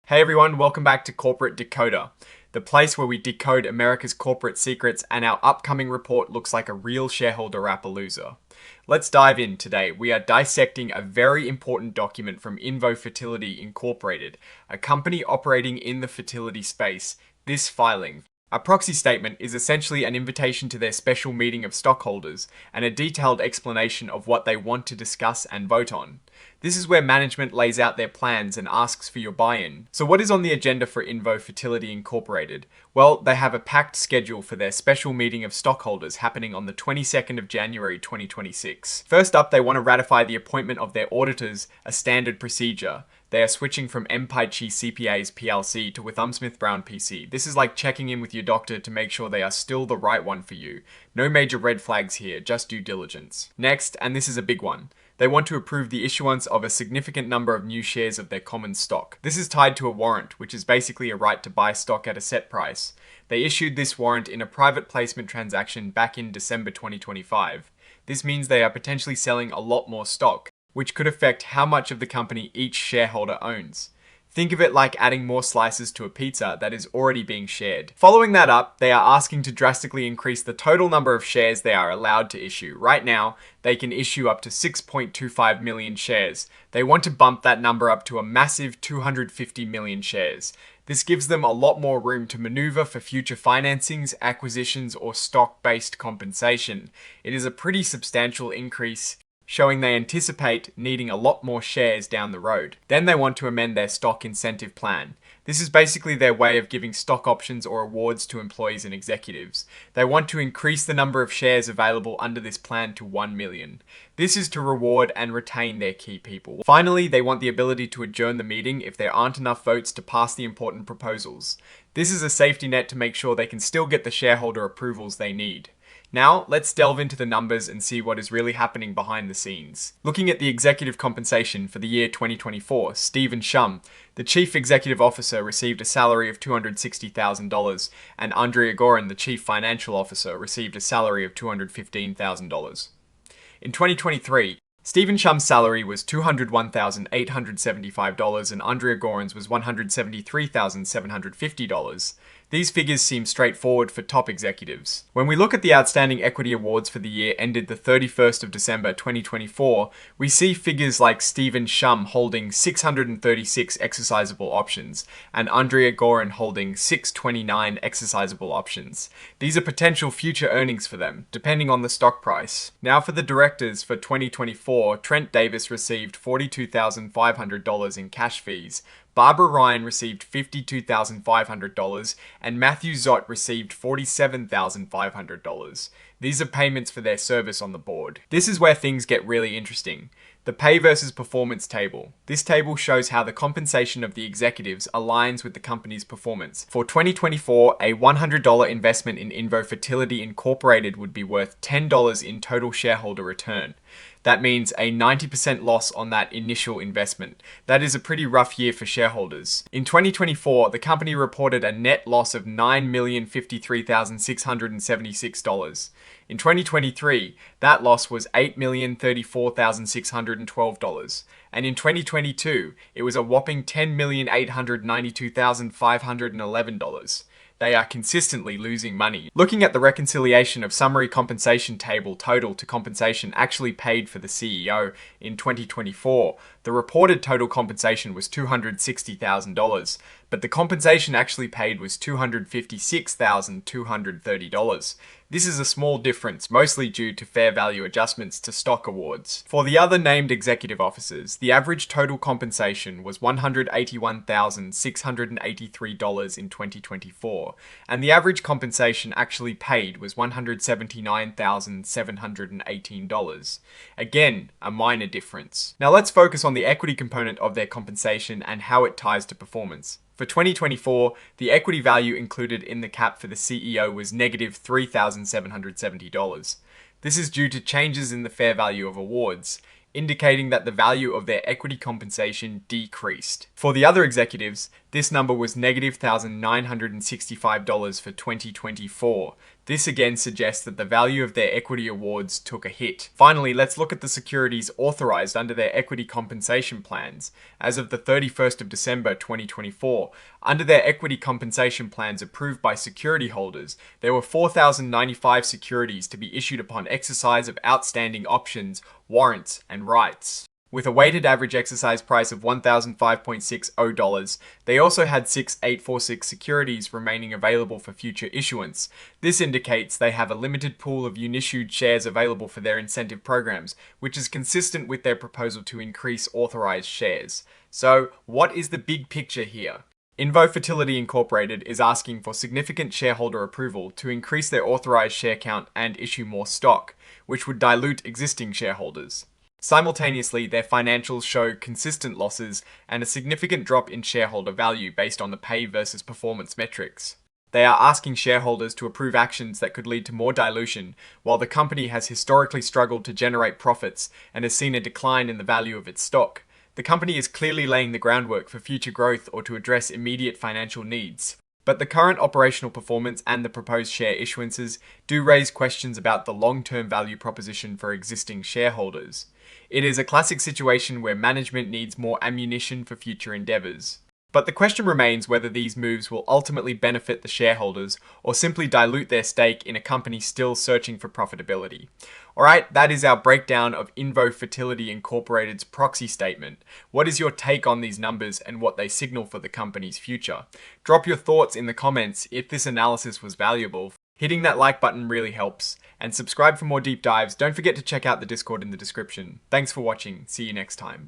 Hey everyone, welcome back to Corporate Decoder, the place where we decode America's corporate secrets, and our upcoming report looks like a real shareholder Rappalooza. Let's dive in today. We are dissecting a very important document from INVO Fertility Incorporated, a company operating in the fertility space. This filing. A proxy statement is essentially an invitation to their special meeting of stockholders and a detailed explanation of what they want to discuss and vote on. This is where management lays out their plans and asks for your buy-in. So what is on the agenda for INVO Fertility Incorporated? Well, they have a packed schedule for their special meeting of stockholders happening on the 22nd of January 2026. First up, they want to ratify the appointment of their auditors, a standard procedure. They are switching from Mpaichi CPAs PLC to Withumsmith Brown PC. This is like checking in with your doctor to make sure they are still the right one for you. No major red flags here, just due diligence. Next, and this is a big one, they want to approve the issuance of a significant number of new shares of their common stock. This is tied to a warrant, which is basically a right to buy stock at a set price. They issued this warrant in a private placement transaction back in December 2025. This means they are potentially selling a lot more stock, which could affect how much of the company each shareholder owns. Think of it like adding more slices to a pizza that is already being shared. Following that up, they are asking to drastically increase the total number of shares they are allowed to issue. Right now, they can issue up to 6.25 million shares. They want to bump that number up to a massive 250 million shares. This gives them a lot more room to maneuver for future financings, acquisitions, or stock-based compensation. It is a pretty substantial increase, showing they anticipate needing a lot more shares down the road. Then they want to amend their stock incentive plan. This is basically their way of giving stock options or awards to employees and executives. They want to increase the number of shares available under this plan to 1 million. This is to reward and retain their key people. Finally, they want the ability to adjourn the meeting if there aren't enough votes to pass the important proposals. This is a safety net to make sure they can still get the shareholder approvals they need. Now, let's delve into the numbers and see what is really happening behind the scenes. Looking at the executive compensation for the year 2024, Stephen Shum, the Chief Executive Officer, received a salary of $260,000, and Andrea Gorin, the Chief Financial Officer, received a salary of $215,000. In 2023, Stephen Shum's salary was $201,875 and Andrea Gorin's was $173,750. These figures seem straightforward for top executives. When we look at the outstanding equity awards for the year ended the 31st of December 2024, we see figures like Stephen Shum holding 636 exercisable options and Andrea Gorin holding 629 exercisable options. These are potential future earnings for them, depending on the stock price. Now for the directors for 2024, Trent Davis received $42,500 in cash fees, Barbara Ryan received $52,500, and Matthew Zott received $47,500. These are payments for their service on the board. This is where things get really interesting. The pay versus performance table. This table shows how the compensation of the executives aligns with the company's performance. For 2024, a $100 investment in INVO Fertility Incorporated would be worth $10 in total shareholder return. That means a 90% loss on that initial investment. That is a pretty rough year for shareholders. In 2024, the company reported a net loss of $9,053,676. In 2023, that loss was $8,034,612. And in 2022, it was a whopping $10,892,511. They are consistently losing money. Looking at the reconciliation of summary compensation table total to compensation actually paid for the CEO in 2024, the reported total compensation was $260,000, but the compensation actually paid was $256,230. This is a small difference, mostly due to fair value adjustments to stock awards. For the other named executive officers, the average total compensation was $181,683 in 2024, and the average compensation actually paid was $179,718. Again, a minor difference. Now let's focus on the equity component of their compensation and how it ties to performance. For 2024, the equity value included in the cap for the CEO was negative $3,770. This is due to changes in the fair value of awards, indicating that the value of their equity compensation decreased. For the other executives, this number was negative $1,965 for 2024. This again suggests that the value of their equity awards took a hit. Finally, let's look at the securities authorized under their equity compensation plans. As of the 31st of December 2024, under their equity compensation plans approved by security holders, there were 4,095 securities to be issued upon exercise of outstanding options, warrants, and rights. With a weighted average exercise price of $1,005.60, they also had 6,846 securities remaining available for future issuance. This indicates they have a limited pool of unissued shares available for their incentive programs, which is consistent with their proposal to increase authorized shares. So, what is the big picture here? INVO Fertility Incorporated is asking for significant shareholder approval to increase their authorized share count and issue more stock, which would dilute existing shareholders. Simultaneously, their financials show consistent losses and a significant drop in shareholder value based on the pay versus performance metrics. They are asking shareholders to approve actions that could lead to more dilution, while the company has historically struggled to generate profits and has seen a decline in the value of its stock. The company is clearly laying the groundwork for future growth or to address immediate financial needs. But the current operational performance and the proposed share issuances do raise questions about the long-term value proposition for existing shareholders. It is a classic situation where management needs more ammunition for future endeavors. But the question remains whether these moves will ultimately benefit the shareholders or simply dilute their stake in a company still searching for profitability. Alright, that is our breakdown of INVO Fertility Incorporated's proxy statement. What is your take on these numbers and what they signal for the company's future? Drop your thoughts in the comments if this analysis was valuable. Hitting that like button really helps. And subscribe for more deep dives. Don't forget to check out the Discord in the description. Thanks for watching. See you next time.